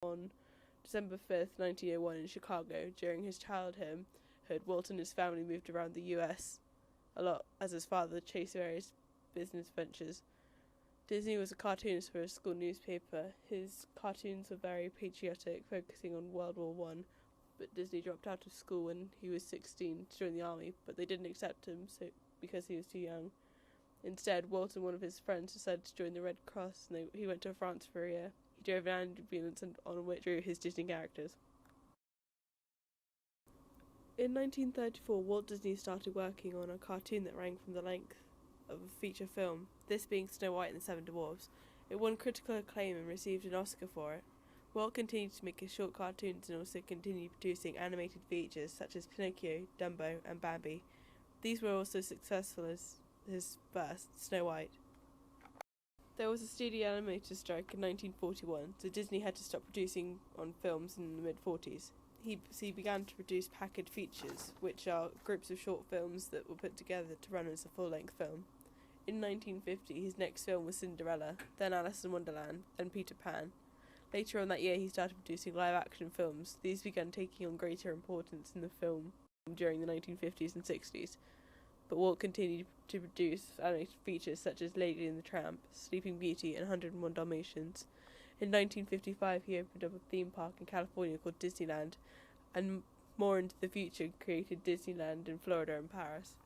On December 5th, 1901 in Chicago. During his childhood, Walt and his family moved around the US a lot as his father chased various business ventures. Disney was a cartoonist for a school newspaper. His cartoons were very patriotic, focusing on World War One. But Disney dropped out of school when he was 16 to join the army, but they didn't accept him because he was too young. Instead, Walt and one of his friends decided to join the Red Cross, and he went to France for a year. He drove an ambulance on which drew his Disney characters. In 1934, Walt Disney started working on a cartoon that ran from the length of a feature film, this being Snow White and the Seven Dwarfs. It won critical acclaim and received an Oscar for it. Walt continued to make his short cartoons and also continued producing animated features such as Pinocchio, Dumbo, and Bambi. These were also successful as his first, Snow White. There was a studio animator strike in 1941, so Disney had to stop producing on films in the mid-40s. He began to produce packaged features, which are groups of short films that were put together to run as a full-length film. In 1950, his next film was Cinderella, then Alice in Wonderland, then Peter Pan. Later on that year, he started producing live-action films. These began taking on greater importance in the film during the 1950s and 60s. But Walt continued to produce animated features such as Lady and the Tramp, Sleeping Beauty, and 101 Dalmatians. In 1955, he opened up a theme park in California called Disneyland, and more into the future created Disneyland in Florida and Paris.